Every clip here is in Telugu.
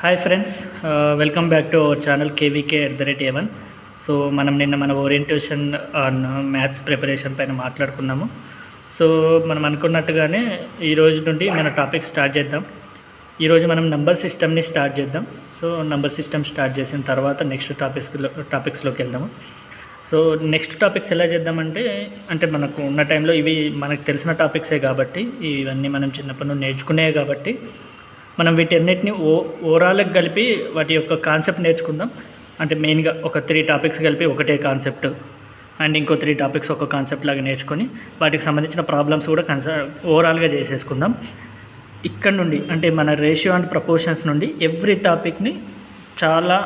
Hi friends, welcome back to our channel KVK @A1. So మనం నిన్న మన ఓరియంటేషన్ ఆన్ మ్యాథ్స్ ప్రిపరేషన్ పైన మాట్లాడుకున్నాము. సో మనం అనుకున్నట్టుగానే ఈరోజు నుండి మన టాపిక్ స్టార్ట్ చేద్దాం. ఈరోజు మనం నంబర్ సిస్టమ్ని స్టార్ట్ చేద్దాం. సో నంబర్ సిస్టమ్ స్టార్ట్ చేసిన తర్వాత నెక్స్ట్ టాపిక్స్లోకి వెళ్దాము. సో నెక్స్ట్ టాపిక్స్ ఎలా చేద్దామంటే, మనకు ఉన్న టైంలో ఇవి మనకు తెలిసిన టాపిక్సే కాబట్టి, ఇవన్నీ మనం చిన్నప్పటి నుండి నేర్చుకునే కాబట్టి మనం వీటన్నిటిని ఓవరాల్గా కలిపి వాటి యొక్క కాన్సెప్ట్ నేర్చుకుందాం. అంటే మెయిన్గా ఒక 3 టాపిక్స్ కలిపి ఒకటే కాన్సెప్ట్ అండ్ ఇంకో 3 టాపిక్స్ ఒక కాన్సెప్ట్ లాగా నేర్చుకొని వాటికి సంబంధించిన ప్రాబ్లమ్స్ కూడా ఓవరాల్గా చేసేసుకుందాం. ఇక్కడ నుండి అంటే మన రేషియో అండ్ ప్రపోర్షన్స్ నుండి ఎవ్రీ టాపిక్ని చాలా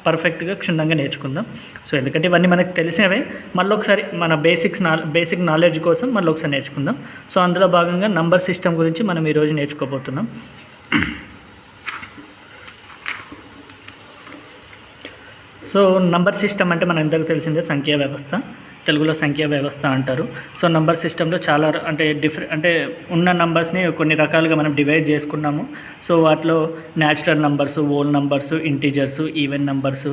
పర్ఫెక్ట్గా క్షుణ్ణంగా నేర్చుకుందాం. సో ఎందుకంటే ఇవన్నీ మనకు తెలిసినవే, మళ్ళీ ఒకసారి మన బేసిక్ నాలెడ్జ్ కోసం మళ్ళీ ఒకసారి నేర్చుకుందాం. సో అందులో భాగంగా నంబర్ సిస్టమ్ గురించి మనం ఈరోజు నేర్చుకోబోతున్నాం. సో నంబర్ సిస్టమ్ అంటే మనందరికీ తెలిసిందే సంఖ్యా వ్యవస్థ, తెలుగులో సంఖ్యా వ్యవస్థ అంటారు. సో నంబర్ సిస్టంలో చాలా ఉన్న నంబర్స్ని కొన్ని రకాలుగా మనం డివైడ్ చేసుకున్నాము. సో వాటిలో natural numbers, whole numbers, integers, even numbers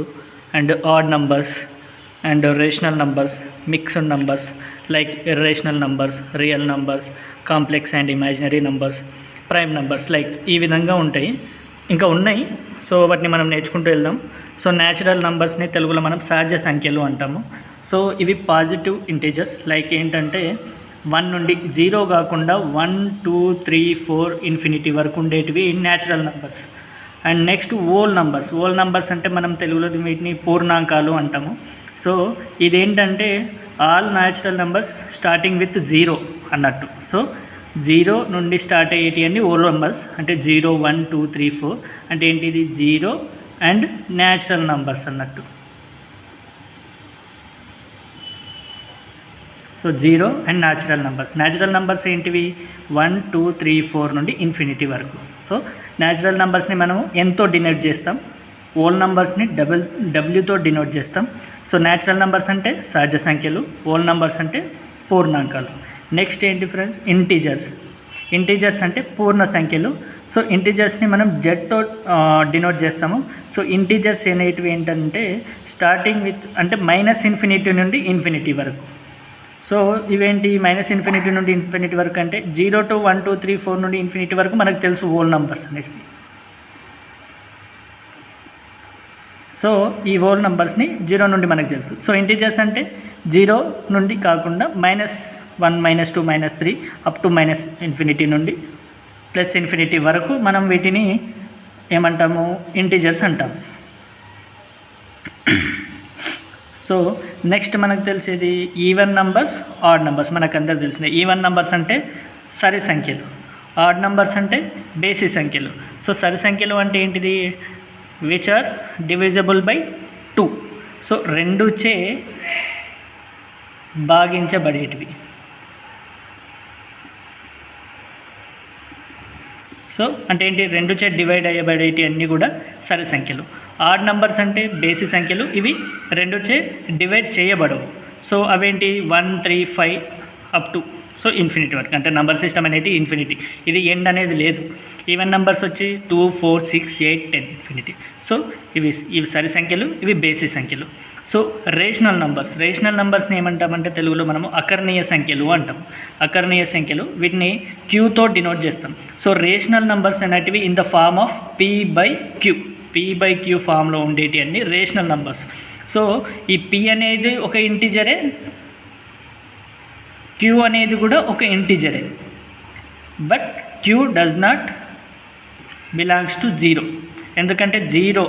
and odd numbers and rational numbers, mixed numbers like irrational numbers, real numbers, complex and imaginary numbers, prime numbers like ఈ విధంగా ఉంటాయి. ఇంకా ఉన్నాయి. సో వాటిని మనం నేర్చుకుంటూ వెళ్దాం. సో న్యాచురల్ నంబర్స్ని తెలుగులో మనం సహజ సంఖ్యలు అంటాము. సో ఇవి పాజిటివ్ ఇంటీజర్స్ లైక్ ఏంటంటే 1 నుండి 0 కాకుండా 1, 2, 3, 4 ఇన్ఫినిటీ వరకు ఉండేటివి natural numbers. And next whole numbers అంటే మనం తెలుగులో వీటిని పూర్ణాంకాలు అంటాము. సో ఇదేంటంటే all natural numbers starting with 0 అన్నట్టు. సో 0 నుండి స్టార్ట్ అయ్యేటి అన్ని హోల్ నంబర్స్. అంటే 0, 1, 2, 3, 4 అంటే ఏంటిది 0 అండ్ న్యాచురల్ నంబర్స్ అన్నట్టు. సో 0 అండ్ న్యాచురల్ నంబర్స్ ఏంటివి 1, 2, 3, 4 నుండి ఇన్ఫినిటీ వరకు. సో న్యాచురల్ నంబర్స్ని మనము ఎంతో డినోట్ చేస్తాం, హోల్ నంబర్స్ని డబ్ల్యూతో డినోట్ చేస్తాం. సో న్యాచురల్ నంబర్స్ అంటే సహజ సంఖ్యలు, హోల్ నంబర్స్ అంటే పూర్ణాంకాలు. నెక్స్ట్ ఏంటి ఫ్రెండ్స్, ఇంటీజర్స్ అంటే పూర్ణ సంఖ్యలు. సో ఇంటీజర్స్ని మనం జెడ్తో డినోట్ చేస్తాము. సో ఇంటీజర్స్ అనేటివి ఏంటంటే స్టార్టింగ్ విత్ అంటే -∞ నుండి ఇన్ఫినిటీ వరకు. సో ఇవేంటి -∞ నుండి ఇన్ఫినిటీ వరకు అంటే 0 to 1, 2, 3, 4 నుండి ఇన్ఫినిటీ వరకు మనకు తెలుసు హోల్ నంబర్స్ అనేవి. సో ఈ హోల్ నంబర్స్ని 0 నుండి మనకు తెలుసు. సో ఇంటీజర్స్ అంటే 0 నుండి కాకుండా -1, -2, -3 అప్ టు -∞ నుండి +∞ వరకు మనం వీటిని ఏమంటాము, ఇంటీజర్స్ అంటాము. సో నెక్స్ట్ మనకు తెలిసేది ఈవెన్ నంబర్స్, ఆడ్ నంబర్స్. మనకు అందరూ తెలిసినాయి. ఈవెన్ నంబర్స్ అంటే సరి సంఖ్యలు, ఆడ్ నంబర్స్ అంటే బేసి సంఖ్యలు. సో సరి సంఖ్యలు అంటే ఏంటిది, which are divisible by 2. So 2చే భాగించబడేటివి. సో అంటే ఏంటి, 2చే డివైడ్ అయ్యబడేటి అన్నీ కూడా సరి సంఖ్యలు. ఆడ్ నంబర్స్ అంటే బేసి సంఖ్యలు, ఇవి 2చే డివైడ్ చేయబడవు. సో అవేంటి 1, 3, 5 అప్ టు సో ఇన్ఫినిటీ వరకు. అంటే నంబర్ సిస్టమ్ అనేది ఇన్ఫినిటీ, ఇది ఎండ్ అనేది లేదు. ఈవెన్ నంబర్స్ వచ్చి 2, 4, 6, 8, 10 ఇన్ఫినిటీ. సో ఇవి సరి సంఖ్యలు, ఇవి బేసి సంఖ్యలు. సో రేషనల్ నంబర్స్ని ఏమంటామంటే తెలుగులో మనము అకర్ణీయ సంఖ్యలు అంటాం. అకర్ణీయ సంఖ్యలు, వీటిని క్యూతో డినోట్ చేస్తాం. సో రేషనల్ నంబర్స్ అనేటివి in the form of p/q ఫామ్లో ఉండేటి అన్ని రేషనల్ నంబర్స్. సో ఈ p అనేది ఒక ఇంటిజరే, q అనేది కూడా ఒక ఇంటిజరే, but q does not belongs to 0. ఎందుకంటే 0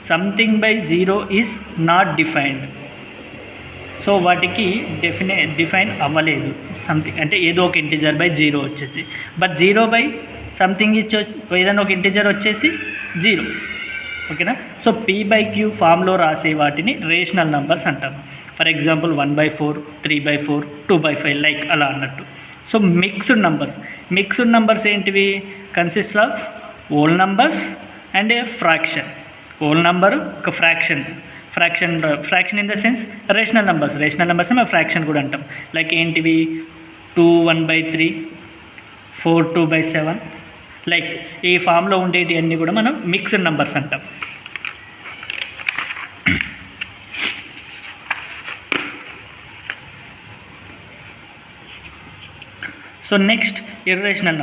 something by 0 is not defined. So వాటికి డిఫైన్ అవ్వలేదు. సంథింగ్ అంటే ఏదో ఒక ఇంటిజర్ బై 0 వచ్చేసి, బట్ 0 బై సంథింగ్ ఏదైనా ఒక ఇంటిజర్ వచ్చేసి 0. ఓకేనా. సో p/q ఫామ్లో రాసే వాటిని రేషనల్ నంబర్స్ అంటాము. ఫర్ ఎగ్జాంపుల్ 1/4, 3/4, 2/5 లైక్ అలా అన్నట్టు. సో మిక్స్డ్ నంబర్స్ ఏంటివి, consist of whole numbers and a fraction. Whole number ఒక fraction in the sense rational numbers మేము ఫ్రాక్షన్ కూడా అంటాం. లైక్ ఏంటివి 2 1/3, 4 2/7, లైక్ ఈ ఫామ్లో ఉండేటి అన్నీ కూడా మనం మిక్స్డ్ నంబర్స్ అంటాం. సో నెక్స్ట్ ఇర్రేషనల్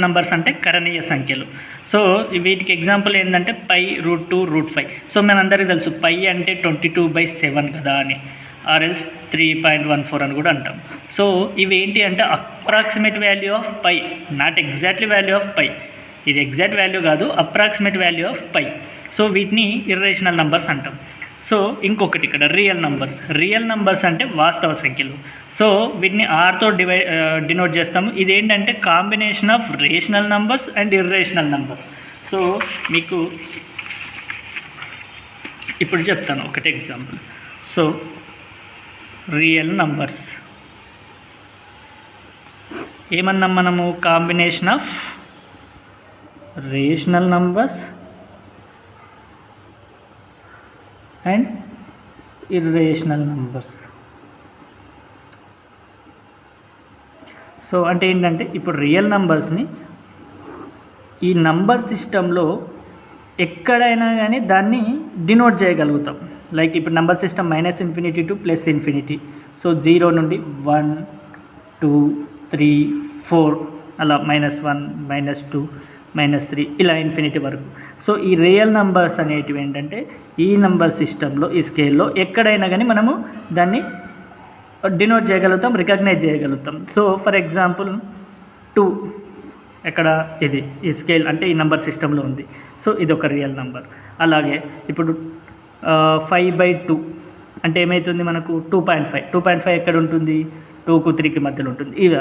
నంబర్స్ అంటే కరణీయ సంఖ్యలు. సో వీటికి ఎగ్జాంపుల్ ఏంటంటే పై √2 √5. సో మనందరికీ తెలుసు పై అంటే 22/7 కదా అని, ఆర్ఎల్స్ 3.14 అని కూడా అంటాం. సో ఇవి ఏంటి అంటే approximate value of pi, not exactly value of pi. ఇది ఎగ్జాక్ట్ వాల్యూ కాదు, approximate value of pi. So వీటిని ఇర్రేషనల్ నంబర్స్ అంటాం. సో ఇంకొకటి ఇక్కడ రియల్ నంబర్స్ అంటే వాస్తవ సంఖ్యలు. సో వీటిని ఆర్తో డినోట్ చేస్తాము. ఇదేంటంటే combination of rational numbers and irrational numbers. So మీకు ఇప్పుడు చెప్తాను ఒకటి ఎగ్జాంపుల్. సో రియల్ నంబర్స్ ఏమన్నాం మనము? Combination of rational numbers and irrational numbers. So అంటే ఏంటంటే ఇప్పుడు రియల్ నంబర్స్ని ఈ నంబర్ సిస్టంలో ఎక్కడైనా కానీ దాన్ని డినోట్ చేయగలుగుతాం. లైక్ ఇప్పుడు నంబర్ సిస్టమ్ -∞ to +∞. సో 0 నుండి 1 2 3 4 అలా -1 -2 -3 ఇలా ఇన్ఫినిటీ వరకు. సో ఈ రియల్ నంబర్స్ అనేటివి ఏంటంటే ఈ నంబర్ సిస్టంలో, ఈ స్కేల్లో ఎక్కడైనా కానీ మనము దాన్ని డినోట్ చేయగలుగుతాం, రికగ్నైజ్ చేయగలుగుతాం. సో ఫర్ ఎగ్జాంపుల్ 2 ఎక్కడ, ఇది ఈ స్కేల్ అంటే ఈ నంబర్ సిస్టంలో ఉంది. సో ఇది ఒక రియల్ నంబర్. అలాగే ఇప్పుడు 5/2 అంటే ఏమవుతుంది మనకు? 2.5 ఎక్కడ ఉంటుంది? 2కు 3కి మధ్యలో ఉంటుంది. ఇవే.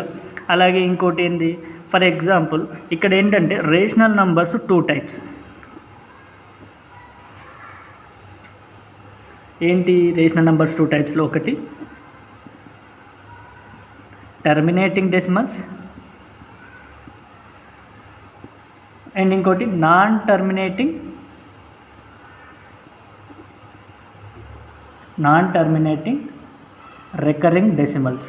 అలాగే ఇంకోటి ఏంది, ఫర్ ఎగ్జాంపుల్ ఇక్కడ ఏంటంటే రేషనల్ నంబర్స్ 2 types. ఏంటి రేషనల్ నంబర్స్ 2 typesలో? ఒకటి టర్మినేటింగ్ డెసిమల్స్ అండ్ ఇంకోటి non terminating recurring decimals.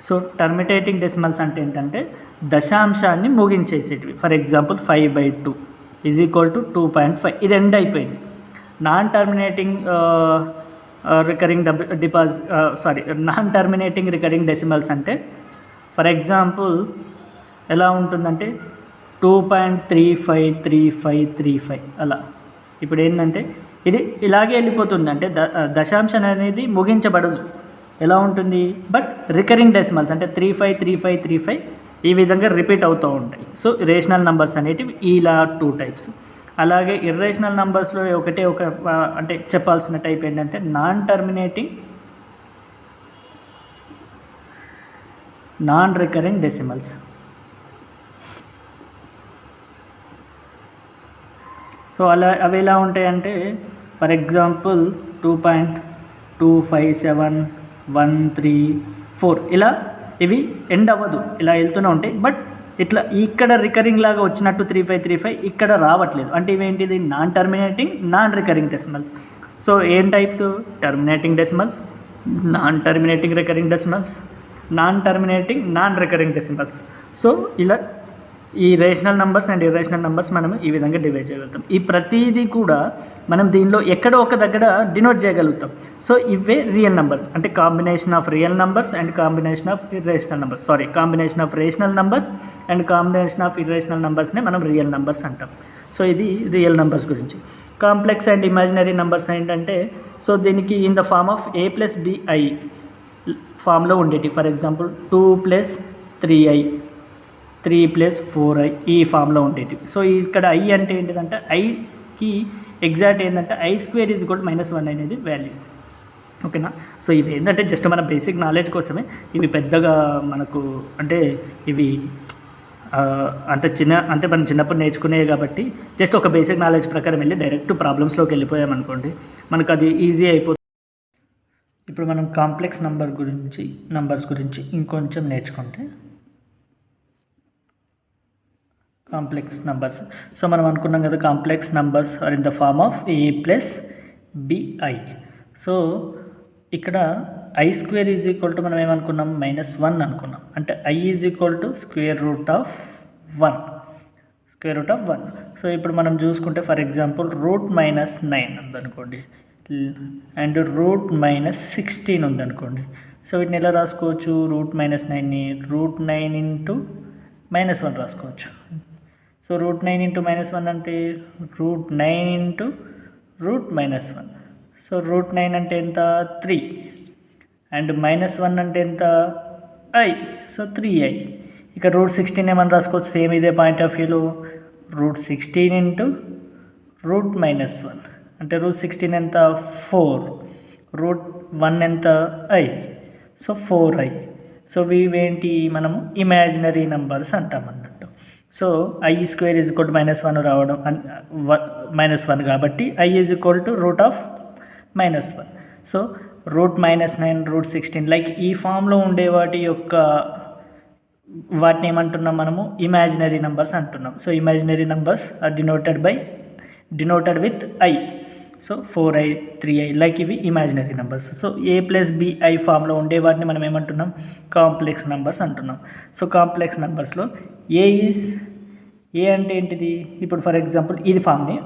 So terminating decimals అంటే ఏంటంటే దశాంశాన్ని ముగించేసేటివి. ఫర్ ఎగ్జాంపుల్ 5/2 = 2.5, ఇది ఎండ్ అయిపోయింది. నాన్ టర్మినేటింగ్ రికరింగ్ డెసిమల్స్ అంటే ఫర్ ఎగ్జాంపుల్ ఎలా ఉంటుందంటే 2.353535 అలా. ఇప్పుడు ఏంటంటే ఇది ఇలాగే వెళ్ళిపోతుంది, అంటే దశాంశం అనేది ముగించబడదు. ఎలా ఉంటుంది? బట్ రికరింగ్ డెసిమల్స్ అంటే 353535 ఈ విధంగా రిపీట్ అవుతూ ఉంటాయి. సో రేషనల్ నంబర్స్ అనేటివి ఇలా 2 types. అలాగే ఇర్రేషనల్ నంబర్స్లో ఒక అంటే చెప్పాల్సిన టైప్ ఏంటంటే non terminating non recurring decimals. So అవి ఎలా ఉంటాయంటే ఫర్ ఎగ్జాంపుల్ 2.25713 ఇలా ఇవి ఎండ్ అవ్వదు, ఇలా వెళ్తూనే ఉంటాయి. బట్ ఇట్లా ఇక్కడ రికరింగ్ లాగా వచ్చినట్టు 3535 ఇక్కడ రావట్లేదు. అంటే ఇవేంటిది? Non terminating non recurring decimals. So ఏం types? Terminating decimals, non terminating recurring decimals, non terminating non recurring decimals. So ఇలా ఈ rational numbers and irrational numbers మనం ఈ విధంగా డివైడ్ చేయగలుగుతాం. ఈ ప్రతిదీ కూడా మనం దీనిలో ఎక్కడో ఒక దగ్గర డినోట్ చేయగలుగుతాం. సో ఇవే రియల్ నంబర్స్ అంటే combination of real numbers and combination of irrational numbers. Combination of rational numbers and combination of irrational నంబర్స్నే మనం రియల్ నంబర్స్ అంటాం. సో ఇది రియల్ నంబర్స్ గురించి. కాంప్లెక్స్ అండ్ ఇమాజినరీ నంబర్స్ ఏంటంటే సో దీనికి in the form of a+bi ఫామ్లో ఉండేటి. ఫర్ ఎగ్జాంపుల్ 2 + 3i 3 + 4i ఈ ఫామ్లో ఉండేటివి. సో ఇక్కడ i అంటే ఏంటిదంటే ఐకి ఎగ్జాక్ట్ ఏంటంటే i² -1 అనేది వాల్యూ. ఓకేనా? సో ఇవి ఏంటంటే జస్ట్ మన బేసిక్ నాలెడ్జ్ కోసమే. ఇవి పెద్దగా మనకు అంటే ఇవి అంటే మనం చిన్నప్పుడు నేర్చుకునేవి కాబట్టి జస్ట్ ఒక బేసిక్ నాలెడ్జ్ ప్రకారం వెళ్ళి డైరెక్ట్ ప్రాబ్లమ్స్లోకి వెళ్ళిపోయామనుకోండి, మనకు అది ఈజీ అయిపోతుంది. ఇప్పుడు మనం కాంప్లెక్స్ నంబర్స్ గురించి ఇంకొంచెం నేర్చుకుంటే, కాంప్లెక్స్ నంబర్స్. సో మనం అనుకున్నాం కదా complex numbers are in the form of a+bi. So ఇక్కడ i square is equal to మనం ఏమనుకున్నాం -1 అనుకున్నాం. అంటే i is equal to square root of 1. So ఇప్పుడు మనం చూసుకుంటే ఫర్ ఎగ్జాంపుల్ √-9 ఉందనుకోండి అండ్ √-16 ఉందనుకోండి. సో వీటిని ఎలా రాసుకోవచ్చు? √-9ని √9 ఇంటూ -1 రాసుకోవచ్చు. సో √9 ఇంటూ -1 అంటే √9 ఇంటూ √-1. సో √9 అంటే ఎంత? 3 అండ్ -1 అంటే ఎంత? I. So 3i. ఇక √16 ఏమని రాసుకోవచ్చు? సేమ్ ఇదే పాయింట్ ఆఫ్ వ్యూలో √16 ఇంటూ √-1 అంటే √16 ఎంత? 4. √1 ఎంత? I. So 4i. సో ఇవేంటి? మనము ఇమాజినరీ నెంబర్స్ అంటాం అన్నట్టు. So I square is equal to -1 రావడం -1 కాబట్టి I is equal to √-1. So √-9 √16 like ఈ ఫామ్లో ఉండే వాటిని ఏమంటున్నాం మనము? ఇమాజినరీ నెంబర్స్ అంటున్నాం. So imaginary numbers are denoted with I. So 4i 3i like ఇవి ఇమాజినరీ నెంబర్స్. సో a+bi ఫామ్లో ఉండే వాటిని మనం ఏమంటున్నాం? కాంప్లెక్స్ నెంబర్స్ అంటున్నాం. సో కాంప్లెక్స్ నెంబర్స్లో ఏ అంటే ఏంటిది? ఇప్పుడు ఫర్ ఎగ్జాంపుల్ ఇది ఫామ్ని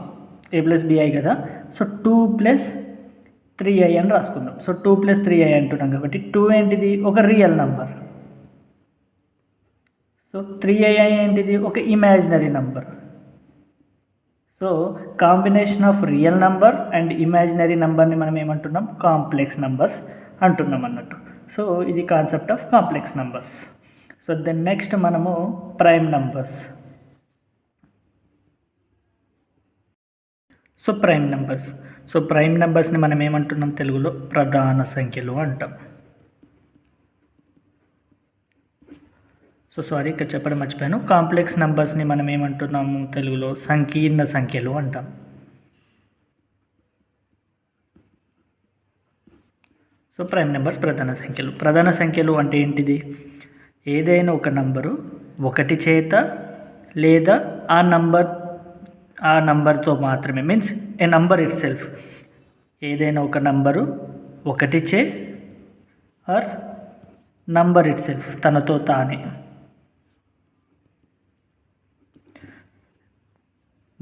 a+bi కదా. సో 2+3i అని రాసుకుందాం. సో 2+3i అంటున్నాం కాబట్టి 2 ఏంటిది? ఒక రియల్ నెంబర్. సో 3i ఏంటిది? ఒక imaginary number. So combination of real number and imaginary నెంబర్ని మనం ఏమంటున్నాం? కాంప్లెక్స్ నెంబర్స్ అంటున్నాం అన్నట్టు. సో ఇది concept of complex numbers. So then next మనము ప్రైమ్ నెంబర్స్. సో ప్రైమ్ నెంబర్స్ని మనం ఏమంటున్నాం తెలుగులో? ప్రధాన సంఖ్యలు అంటాం. సో సారీ, ఇక్కడ చెప్పడం మర్చిపోయాను. కాంప్లెక్స్ నెంబర్స్ని మనం ఏమంటున్నాము తెలుగులో? సంకీర్ణ సంఖ్యలు అంటాం. సో ప్రైమ్ నెంబర్స్ ప్రధాన సంఖ్యలు అంటే ఏంటిది? ఏదైనా ఒక నంబరు ఒకటి చేత లేదా ఆ నంబర్తో మాత్రమే, means A number it self, ఏదైనా ఒక నంబరు ఒకటి చే ఆర్ నంబర్ ఇట్ సెల్ఫ్ తనతో తానే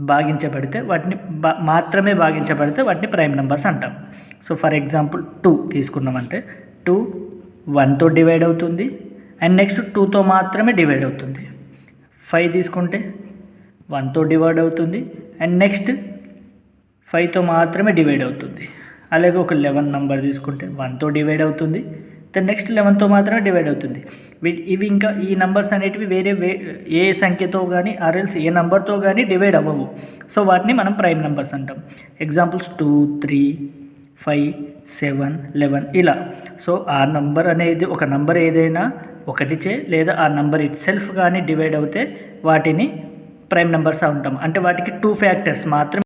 భాగించబడితే వాటిని ప్రైమ్ నెంబర్స్ అంటాం. సో ఫర్ ఎగ్జాంపుల్ 2 తీసుకున్నామంటే 2 1తో డివైడ్ అవుతుంది అండ్ నెక్స్ట్ 2తో మాత్రమే డివైడ్ అవుతుంది. 5 తీసుకుంటే 1తో డివైడ్ అవుతుంది అండ్ నెక్స్ట్ 5తో మాత్రమే డివైడ్ అవుతుంది. అలాగే ఒక 11 నెంబర్ తీసుకుంటే 1తో డివైడ్ అవుతుంది, దెన్ నెక్స్ట్ 11తో మాత్రమే డివైడ్ అవుతుంది. ఇవి ఇంకా ఈ నెంబర్స్ అనేటివి ఏ సంఖ్యతో కానీ ఆర్ఎల్స్ ఏ నెంబర్తో కానీ డివైడ్ అవ్వవు. సో వాటిని మనం ప్రైమ్ నెంబర్స్ అంటాం. ఎగ్జాంపుల్స్ 2 3 5 7 11 ఇలా. సో ఆ నంబర్ అనేది ఒక నంబర్ ఏదైనా ఒకటిచే లేదా ఆ నంబర్ ఇట్ సెల్ఫ్ కానీ డివైడ్ అవుతే వాటిని ప్రైమ్ నెంబర్స్ అంటాం. అంటే వాటికి 2 ఫ్యాక్టర్స్ మాత్రమే.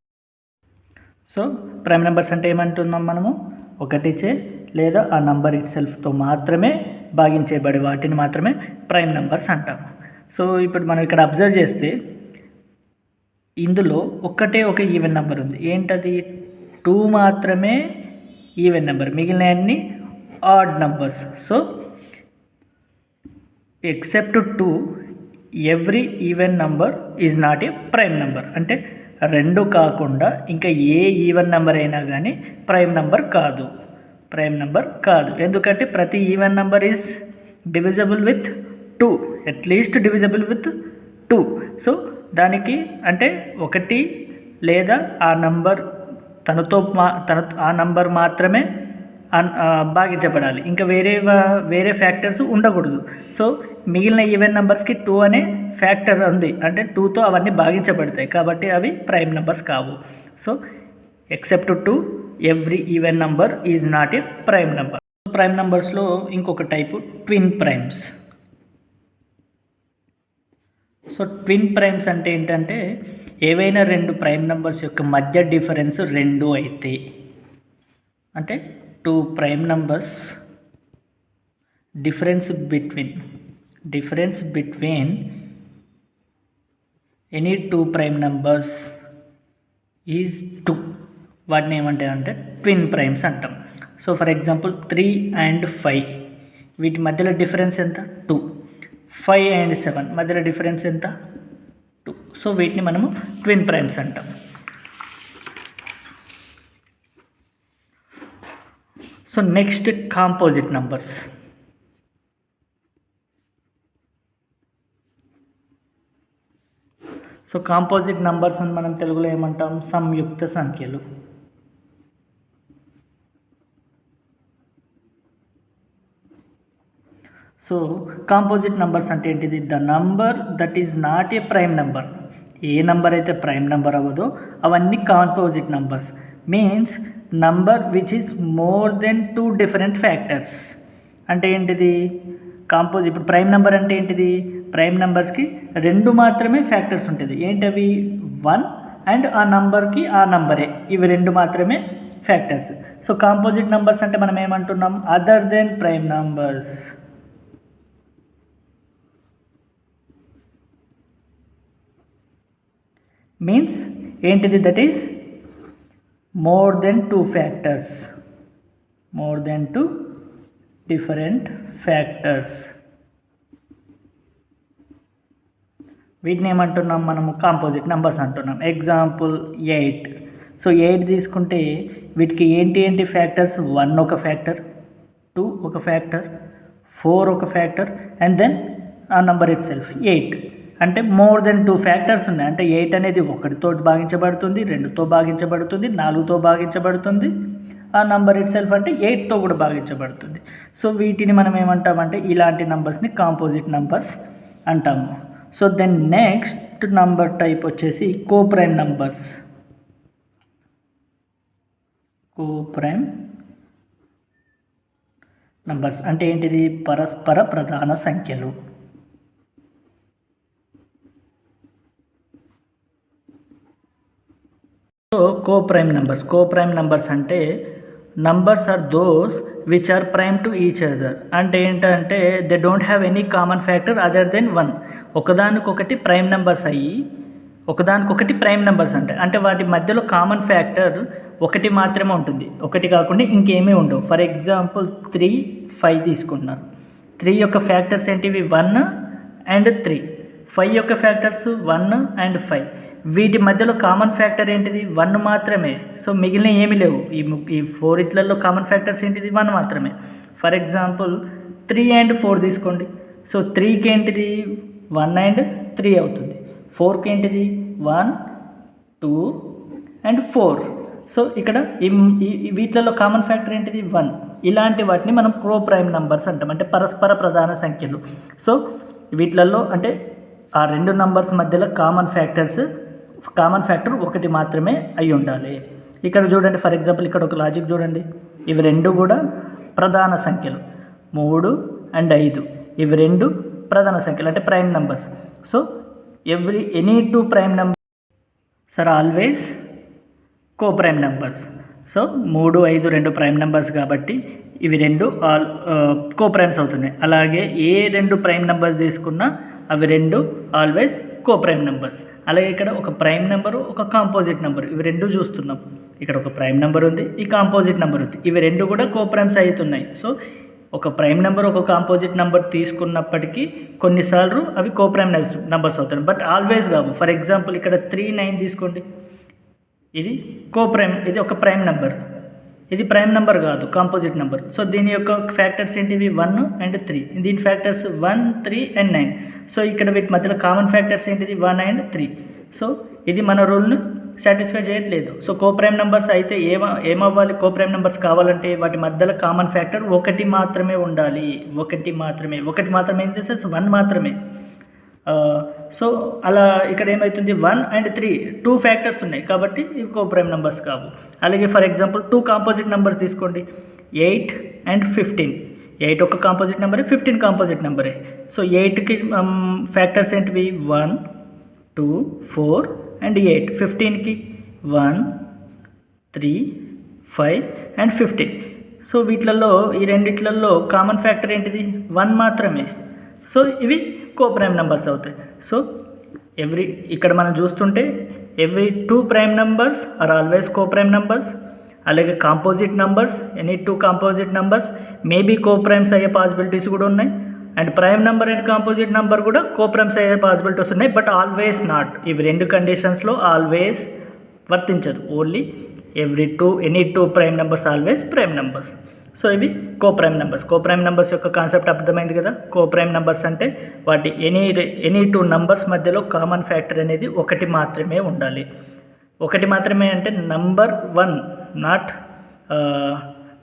సో ప్రైమ్ నెంబర్స్ అంటే ఏమంటున్నాం మనము? ఒకటిచే లేదా ఆ నంబర్ ఇట్ సెల్ఫ్తో మాత్రమే భాగించేబడి వాటిని మాత్రమే ప్రైమ్ నెంబర్స్ అంటాం. సో ఇప్పుడు మనం ఇక్కడ అబ్జర్వ్ చేస్తే ఇందులో ఒక్కటే ఒక ఈవెన్ నెంబర్ ఉంది. ఏంటది? 2 మాత్రమే ఈవెన్ నెంబర్, మిగిలిన అన్ని odd numbers. So except 2 every even number is not a prime number. అంటే 2 కాకుండా ఇంకా ఏ ఈవెన్ నెంబర్ అయినా కానీ ప్రైమ్ నెంబర్ కాదు. ఎందుకంటే ప్రతి even number is divisible with 2, at least divisible with 2. So దానికి అంటే ఒకటి లేదా ఆ నంబర్ ఆ నంబర్ మాత్రమే భాగించబడాలి, ఇంకా వేరే ఫ్యాక్టర్స్ ఉండకూడదు. సో మిగిలిన ఈవెన్ నెంబర్స్కి 2 అనే ఫ్యాక్టర్ ఉంది, అంటే 2తో అవన్నీ భాగించబడతాయి కాబట్టి అవి ప్రైమ్ నెంబర్స్ కావు. So except 2 every even number is not a prime number. Prime నెంబర్స్లో ఇంకొక type twin primes. So twin primes అంటే ఏంటంటే ఏవైనా 2 ప్రైమ్ నెంబర్స్ యొక్క మధ్య డిఫరెన్స్ 2 అయితే, అంటే 2 prime numbers difference between any 2 prime numbers is 2. వాటిని ఏమంటారంటే ట్విన్ ప్రైమ్స్ అంటాం. సో ఫర్ ఎగ్జాంపుల్ 3 and 5 వీటి మధ్యలో డిఫరెన్స్ ఎంత 2. 5 and 7 మధ్యలో డిఫరెన్స్ ఎంత 2. సో వీటిని మనము ట్విన్ ప్రైమ్స్ అంటాం. So next composite numbers. So composite numbers అని మనం తెలుగులో ఏమంటాం, సంయుక్త సంఖ్యలు. సో కాంపోజిట్ నంబర్స్ అంటే ఏంటిది, the number that is not a prime number. A number అయితే ప్రైమ్ నెంబర్ అవ్వదో అవన్నీ composite numbers. Means number which is more than 2 different factors. అంటే ఏంటిది కాంపోజిట్. ఇప్పుడు ప్రైమ్ నెంబర్ అంటే ఏంటిది, ప్రైమ్ నెంబర్స్కి 2 మాత్రమే ఫ్యాక్టర్స్ ఉంటుంది. ఏంటవి 1 అండ్ ఆ నంబర్కి ఆ నంబరే, ఇవి 2 మాత్రమే ఫ్యాక్టర్స్. సో కాంపోజిట్ నంబర్స్ అంటే మనం ఏమంటున్నాం, other than prime numbers. Means ఏంటిది, that is more than 2 factors, more than 2 different factors. వీటిని ఏమంటున్నాం మనము, కాంపోజిట్ నెంబర్స్ అంటున్నాం. ఎగ్జాంపుల్ 8. సో 8 తీసుకుంటే వీటికి ఏంటి ఫ్యాక్టర్స్, 1 ఒక ఫ్యాక్టర్, 2 ఒక ఫ్యాక్టర్, 4 ఒక ఫ్యాక్టర్, అండ్ దెన్ ఆ నంబర్ ఇట్ సెల్ఫ్ 8. అంటే మోర్ దెన్ 2 ఫ్యాక్టర్స్ ఉన్నాయి. అంటే 8 అనేది 1తో భాగించబడుతుంది, 2తో భాగించబడుతుంది, 4తో భాగించబడుతుంది. ఆ నంబర్ ఇట్ సెల్ఫ్ అంటే 8తో కూడా భాగించబడుతుంది. సో వీటిని మనం ఏమంటామంటే ఇలాంటి నంబర్స్ని కాంపోజిట్ నంబర్స్ అంటాము. So then next number type వచ్చేసి కోప్రైమ్ నంబర్స్. కోప్రైమ్ నంబర్స్ అంటే ఏంటిది, పరస్పర ప్రధాన సంఖ్యలు. సో కోప్రైమ్ నంబర్స్ అంటే numbers are those which are prime to each other. అంటే ఏంటంటే they don't have any common factor other than 1. ఒకదానికొకటి ప్రైమ్ నెంబర్స్ అయ్యి ఒకదానికొకటి ప్రైమ్ నెంబర్స్ అంటే వాటి మధ్యలో కామన్ ఫ్యాక్టర్ 1 మాత్రమే ఉంటుంది, 1 కాకుండా ఇంకేమీ ఉండవు. ఫర్ ఎగ్జాంపుల్ 3, 5 తీసుకున్నారు. 3 యొక్క ఫ్యాక్టర్స్ ఏంటివి, 1 and 3. 5 యొక్క ఫ్యాక్టర్స్ 1 and 5. వీటి మధ్యలో కామన్ ఫ్యాక్టర్ ఏంటిది, 1 మాత్రమే. సో మిగిలిన ఏమీ లేవు. ఈ 4 ఇట్లలో కామన్ ఫ్యాక్టర్స్ ఏంటిది, 1 మాత్రమే. ఫర్ ఎగ్జాంపుల్ 3 and 4 తీసుకోండి. సో 3కి ఏంటిది 1 and 3 అవుతుంది. 4కి ఏంటిది 1, 2 and 4. సో ఇక్కడ వీటిలలో కామన్ ఫ్యాక్టర్ ఏంటిది 1. ఇలాంటి వాటిని మనం కోప్రైమ్ నంబర్స్ అంటాం, అంటే పరస్పర ప్రధాన సంఖ్యలు. సో వీటిలలో అంటే ఆ 2 నంబర్స్ మధ్యలో కామన్ ఫ్యాక్టర్ 1 మాత్రమే అయి ఉండాలి. ఇక్కడ చూడండి, ఫర్ ఎగ్జాంపుల్ ఇక్కడ ఒక లాజిక్ చూడండి. ఇవి 2 కూడా ప్రధాన సంఖ్యలు, 3 and 5. ఇవి 2 ప్రధాన సంఖ్యలు అంటే prime numbers. So any 2 prime numbers are always coprime numbers. So 3, 5 2 prime numbers కాబట్టి ఇవి 2 కోప్రైమ్స్ అవుతున్నాయి. అలాగే ఏ 2 ప్రైమ్ నెంబర్స్ తీసుకున్నా అవి 2 ఆల్వేస్ కోప్రైమ్ నెంబర్స్. అలాగే ఇక్కడ ఒక ప్రైమ్ నెంబరు, ఒక కాంపోజిట్ నెంబర్, ఇవి 2 చూస్తున్నాం. ఇక్కడ ఒక ప్రైమ్ నెంబర్ ఉంది, ఈ కాంపోజిట్ నెంబర్ ఉంది. ఇవి 2 కూడా కోప్రైమ్స్ అవుతున్నాయి. సో ఒక ప్రైమ్ నెంబర్, ఒక కాంపోజిట్ నెంబర్ తీసుకున్నప్పటికీ కొన్నిసార్లు అవి కోప్రైమ్ నెంబర్స్ అవుతాయి, బట్ ఆల్వేస్ కావు. ఫర్ ఎగ్జాంపుల్ ఇక్కడ 3, 9 తీసుకోండి. ఇది కోప్రైమ్, ఇది ఒక ప్రైమ్ నెంబర్. ఇది ప్రైమ్ నెంబర్ కాదు, కాంపోజిట్ నెంబర్. సో దీని యొక్క ఫ్యాక్టర్స్ ఏంటివి 1 and 3. దీని ఫ్యాక్టర్స్ 1, 3 and 9. సో ఇక్కడ వీటి మధ్యలో కామన్ ఫ్యాక్టర్స్ ఏంటిది 1 and 3. సో ఇది మన రూల్ని సాటిస్ఫై చేయట్లేదు. సో కోప్రైమ్ నెంబర్స్ అయితే ఏమవ్వాలి, కోప్రైమ్ నెంబర్స్ కావాలంటే వాటి మధ్యలో కామన్ ఫ్యాక్టర్ 1 మాత్రమే ఉండాలి. 1 మాత్రమే ఏం చేస్తే 1 మాత్రమే. సో అలా ఇక్కడ ఏమవుతుంది 1 and 3 2 ఫ్యాక్టర్స్ ఉన్నాయి కాబట్టి ఇవి కోప్రైమ్ నెంబర్స్ కావు. అలాగే ఫర్ ఎగ్జాంపుల్ 2 కాంపోజిట్ నెంబర్స్ తీసుకోండి. 8 and 15. 8 ఒక కాంపోజిట్ నెంబరే, 15 కాంపోజిట్ నెంబరే. సో 8కి ఫ్యాక్టర్స్ ఏంటివి 1, 2, 4 and 8. 15కి 1, 3, 5 and 15. సో వీటిలలో ఈ రెండిట్లలో కామన్ ఫ్యాక్టర్ ఏంటిది 1 మాత్రమే. సో ఇవి కోప్రైమ్ నెంబర్స్ అవుతాయి. సో ఇక్కడ మనం చూస్తుంటే every 2 prime numbers are always coprime numbers. అలాగే composite numbers, any two composite numbers maybe coprimes అయ్యే పాసిబిలిటీస్ కూడా ఉన్నాయి. And prime number and composite number కూడా కోప్రైమ్స్ అయ్యే పాసిబిలిటీస్ ఉన్నాయి. బట్ ఆల్వేస్ నాట్, ఇవి రెండు కండిషన్స్లో ఆల్వేస్ వర్తించదు. Only any two prime numbers always prime numbers. So ఇవి కోప్రైమ్ నెంబర్స్. కోప్రైమ్ నెంబర్స్ యొక్క కాన్సెప్ట్ అర్థమైంది కదా. కోప్రైమ్ నెంబర్స్ అంటే వాటి ఎనీ టూ నంబర్స్ మధ్యలో కామన్ ఫ్యాక్టర్ అనేది ఒకటి మాత్రమే ఉండాలి. ఒకటి మాత్రమే అంటే నంబర్ 1 నాట్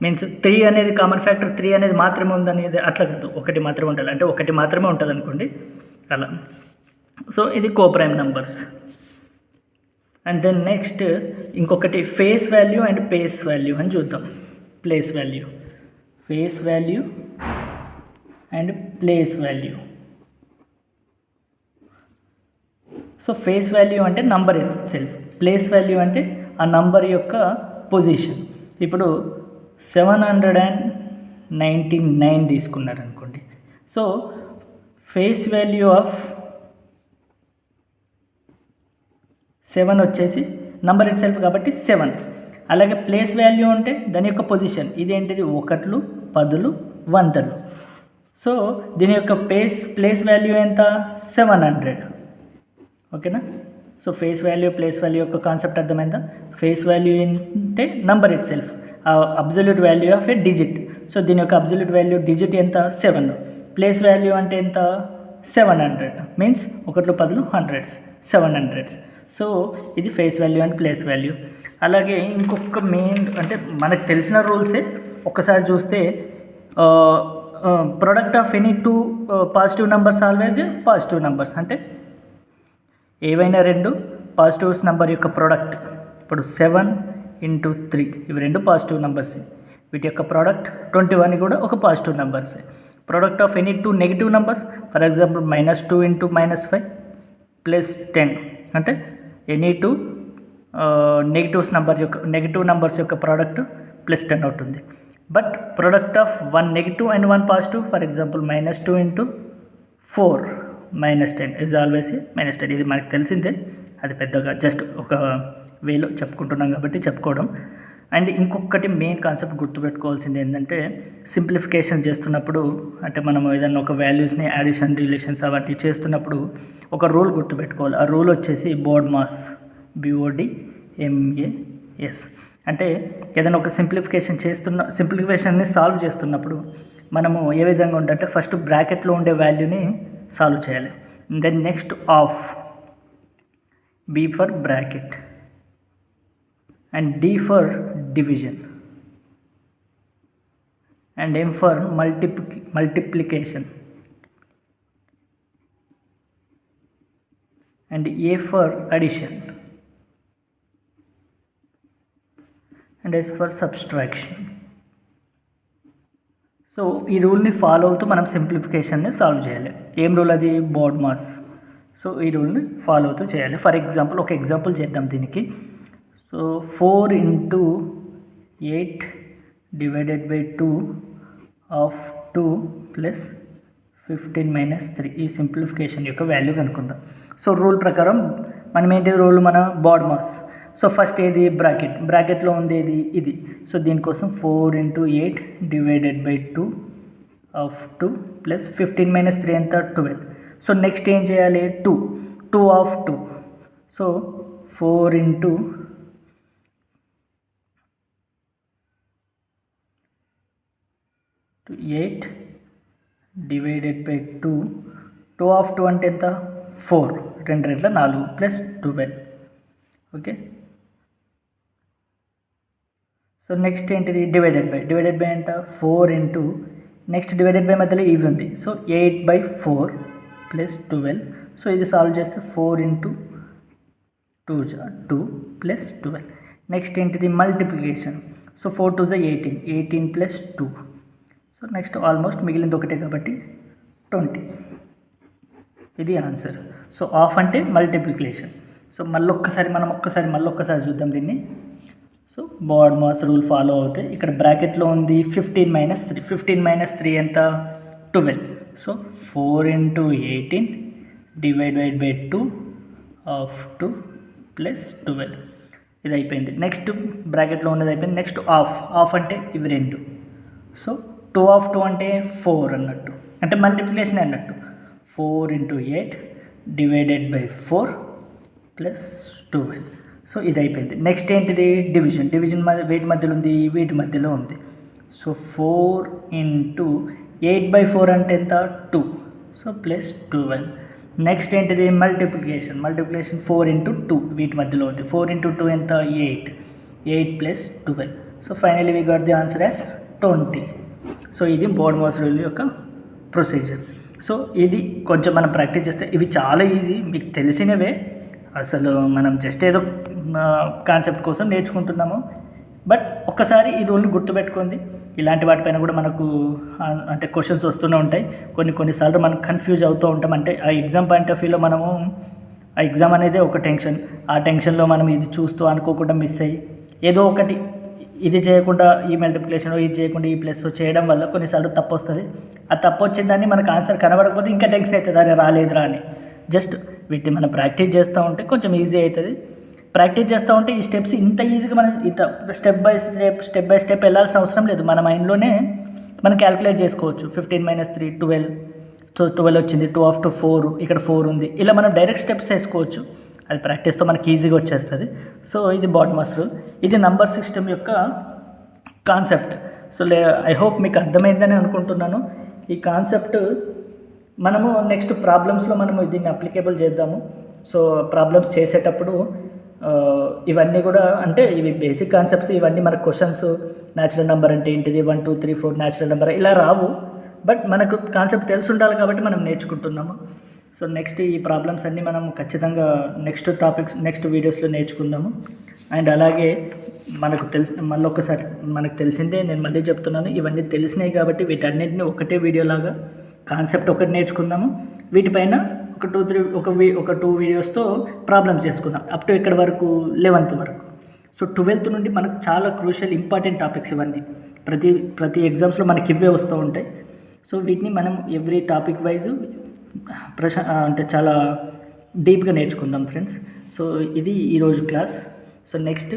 మీన్స్ 3 అనేది కామన్ ఫ్యాక్టర్ 3 అనేది మాత్రమే ఉందనేది అట్లా కాదు, ఒకటి మాత్రమే ఉండాలి. అంటే ఒకటి మాత్రమే ఉంటుంది అనుకోండి అలా. సో ఇది coprime numbers. And then next ఇంకొకటి face value and place value అని చూద్దాం. Place value, face value and place value. So face value అంటే number itself, place value అంటే ఆ నంబర్ యొక్క పొజిషన్. ఇప్పుడు 799 తీసుకున్నారనుకోండి. సో ఫేస్ వాల్యూ ఆఫ్ 7 వచ్చేసి నంబర్ ఇట్ సెల్ఫ్ కాబట్టి 7. అలాగే ప్లేస్ వాల్యూ అంటే దాని యొక్క పొజిషన్, ఇదేంటిది 1లు 10లు 100లు. సో దీని యొక్క ప్లేస్ వాల్యూ ఎంత 700. ఓకేనా. So face value place value యొక్క కాన్సెప్ట్ అర్థమైందా. ఫేస్ వాల్యూ అంటే number it self, absolute value of A digit. So దీని యొక్క అబ్జల్యూట్ వాల్యూ డిజిట్ ఎంత 7. ప్లేస్ వాల్యూ అంటే ఎంత 700 మీన్స్ 1లు 10లు 100s 700. సో ఇది face value and place value. అలాగే ఇంకొక మెయిన్ అంటే మనకు తెలిసిన రూల్సే ఒక్కసారి చూస్తే product of any two positive numbers always positive numbers. అంటే ఏవైనా రెండు పాజిటివ్స్ నెంబర్ యొక్క ప్రోడక్ట్, ఇప్పుడు 7 × 3 ఇవి రెండు పాజిటివ్ నెంబర్స్. వీటి యొక్క ప్రోడక్ట్ 21 కూడా ఒక positive numbers. Product of any two negative numbers, for example -2 × -5 +10 అంటే ఎనీ టూ నెగిటివ్ నెంబర్స్ యొక్క ప్రోడక్ట్ +10 అవుతుంది. But product of 1 negative and 1 positive, for example -2 × 4 -10 is always -10. ఇది మనకు తెలిసిందే, అది పెద్దగా జస్ట్ ఒక వేలో చెప్పుకుంటున్నాం కాబట్టి చెప్పుకోవడం. అండ్ ఇంకొకటి మెయిన్ కాన్సెప్ట్ గుర్తుపెట్టుకోవాల్సింది ఏంటంటే సింప్లిఫికేషన్ చేస్తున్నప్పుడు, అంటే మనం ఏదైనా ఒక వాల్యూస్ని యాడిషన్ రిలేషన్స్ అవన్నీ చేస్తున్నప్పుడు ఒక రూల్ గుర్తుపెట్టుకోవాలి. ఆ రూల్ వచ్చేసి బోర్డ్మాస్, BODMAS. అంటే ఏదైనా ఒక సింప్లిఫికేషన్ని సాల్వ్ చేస్తున్నప్పుడు మనము ఏ విధంగా ఉంటే ఫస్ట్ బ్రాకెట్లో ఉండే వాల్యూని సాల్వ్ చేయాలి. Then next of, B for bracket and D for division and M for multiplication and A for addition and S for subtraction. So ఈ రూల్ని ఫాలో అవుతూ మనం సింప్లిఫికేషన్ని సాల్వ్ చేయాలి. ఏం రూల్ అది? బోర్డ్మాస్. సో ఈ రూల్ని ఫాలో అవుతూ చేయాలి. ఫర్ ఎగ్జాంపుల్ ఒక ఎగ్జాంపుల్ చేద్దాం దీనికి. సో 4 × 8 / 2 ఆఫ్ 2 + 15 - 3 ఈ సింప్లిఫికేషన్ యొక్క వాల్యూ కనుక్కుందాం. సో రూల్ ప్రకారం మనం ఏంటి రూల్, మన బోర్డ్మాస్. సో ఫస్ట్ ఏది బ్రాకెట్లో ఉంది ఏది ఇది. సో దీనికోసం 4 × 8 / 2 ఆఫ్ 2 + 15 - 3 ఎంత 12. సో నెక్స్ట్ ఏం చేయాలి 2 ఆఫ్ 2. సో 4 × 8 / 2 ఆఫ్ 2 అంటే ఎంత 4, 2 × 4 + 12. ఓకే. సో నెక్స్ట్ ఏంటిది డివైడెడ్ బై ఎంత 4 × నెక్స్ట్ డివైడెడ్ బై మధ్యలో ఇవి ఉంది. సో 8/4 + 12. సో ఇది సాల్వ్ చేస్తే 4 × 2 + 12. నెక్స్ట్ ఏంటిది multiplication. So 4 × 2 = 18 + 2. So next almost మిగిలింది ఒకటే కాబట్టి 20. ఇది ఆన్సర్. సో ఆఫ్ అంటే మల్టిప్లికేషన్. సో మళ్ళొక్కసారి చూద్దాం దీన్ని. సో బోర్డ్మాస్ రూల్ ఫాలో అవుతే ఇక్కడ బ్రాకెట్లో ఉంది 15 - 3. 15 - 3 ఎంత 12. So 4 × 18 / 2 of 2 + 12. ఇది అయిపోయింది. నెక్స్ట్ బ్రాకెట్లో ఉన్నది అయిపోయింది. నెక్స్ట్ ఆఫ్ అంటే ఇవి రెండు. సో 2 ఆఫ్ 2 అంటే 4 అన్నట్టు, అంటే మల్టిప్లికేషన్ అన్నట్టు. 4 × 8 డివైడెడ్ బై 4 ప్లస్ 12. సో ఇది అయిపోయింది. నెక్స్ట్ ఏంటిది? డివిజన్ వీటి మధ్యలో ఉంది, వీటి మధ్యలో ఉంది. సో 4 × 8/4 అంటే ఎంత? 2. So plus 12. నెక్స్ట్ ఏంటిది? మల్టిప్లికేషన్ 4 × 2 వీటి మధ్యలో ఉంది. 4 × 2 ఎంత? 8 plus 12. So finally we got the answer as 20. So ఇది బోర్డ్మాస్ రూల్ యొక్క ప్రొసీజర్. సో ఇది కొంచెం మనం ప్రాక్టీస్ చేస్తే ఇవి చాలా ఈజీ, మీకు తెలిసినవే. అసలు మనం జస్ట్ ఏదో కాన్సెప్ట్ కోసం నేర్చుకుంటున్నాము. బట్ ఒక్కసారి ఈ రూల్ని గుర్తుపెట్టుకుంది. ఇలాంటి వాటిపైన కూడా మనకు అంటే క్వశ్చన్స్ వస్తూనే ఉంటాయి. కొన్నిసార్లు మనం కన్ఫ్యూజ్ అవుతూ ఉంటాం. అంటే ఆ ఎగ్జామ్ పాయింట్ ఆఫ్ వ్యూలో మనము ఆ ఎగ్జామ్ అనేది ఒక టెన్షన్, ఆ టెన్షన్లో మనం ఇది చూస్తూ అనుకోకుండా మిస్ అయ్యి ఏదో ఒకటి ఇది చేయకుండా ఈ మల్టిప్లికేషన్, ఇది చేయకుండా ఈ ప్లస్ చేయడం వల్ల కొన్నిసార్లు తప్పు వస్తుంది. ఆ తప్పు వచ్చిందని మనకు ఆన్సర్ కనబడకపోతే ఇంకా టెన్షన్ అవుతుంది, అరే రాలేదురా అని. జస్ట్ వీటిని మనం ప్రాక్టీస్ చేస్తూ ఉంటే కొంచెం ఈజీ అవుతుంది. ప్రాక్టీస్ చేస్తూ ఉంటే ఈ స్టెప్స్ ఇంత ఈజీగా మనం ఇంత స్టెప్ బై స్టెప్ వెళ్ళాల్సిన అవసరం లేదు. మన మైండ్లోనే మనం క్యాలిక్యులేట్ చేసుకోవచ్చు. 15 - 3 12. సో 12 వచ్చింది. 2 ఆఫ్ 2 4, ఇక్కడ 4 ఉంది. ఇలా మనం డైరెక్ట్ స్టెప్స్ వేసుకోవచ్చు. అది ప్రాక్టీస్తో మనకి ఈజీగా వచ్చేస్తుంది. సో ఇది బోర్డ్మాస్ రూల్. ఇది నంబర్ సిస్టమ్ యొక్క కాన్సెప్ట్. సో ఐ హోప్ మీకు అర్థమైందని అనుకుంటున్నాను. ఈ కాన్సెప్ట్ మనము నెక్స్ట్ ప్రాబ్లమ్స్లో మనము దీన్ని అప్లికేబుల్ చేద్దాము. సో ప్రాబ్లమ్స్ చేసేటప్పుడు ఇవన్నీ కూడా, అంటే ఇవి బేసిక్ కాన్సెప్ట్స్. ఇవన్నీ మన క్వశ్చన్స్, న్యాచురల్ నెంబర్ అంటే ఏంటిది, 1 2 3 4 న్యాచురల్ నెంబర్ ఇలా రావు. బట్ మనకు కాన్సెప్ట్ తెలిసి ఉండాలి కాబట్టి మనం నేర్చుకుంటున్నాము. సో నెక్స్ట్ ఈ ప్రాబ్లమ్స్ అన్నీ మనం ఖచ్చితంగా నెక్స్ట్ వీడియోస్లో నేర్చుకుందాము. అండ్ అలాగే మనకు మళ్ళొకసారి మనకు తెలిసిందే, నేను మళ్ళీ చెప్తున్నాను, ఇవన్నీ తెలిసినాయి కాబట్టి వీటన్నిటిని ఒకటే వీడియోలాగా కాన్సెప్ట్ ఒకటి నేర్చుకుందాము. వీటిపైన ఒక 2 వీడియోస్తో ప్రాబ్లమ్స్ చేసుకుందాం అప్ టు ఇక్కడ వరకు 11th వరకు. సో 12th నుండి మనకు చాలా క్రూషియల్ ఇంపార్టెంట్ టాపిక్స్ ఇవన్నీ. ప్రతి ఎగ్జామ్స్లో మనకి ఇవే వస్తూ ఉంటాయి. సో వీటిని మనం ఎవ్రీ టాపిక్ వైజ్ అంటే చాలా డీప్గా నేర్చుకుందాం ఫ్రెండ్స్. సో ఇది ఈరోజు క్లాస్. సో నెక్స్ట్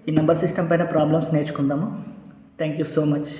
ఈ నెంబర్ సిస్టమ్ పైన ప్రాబ్లమ్స్ నేర్చుకుందాము. Thank you so much.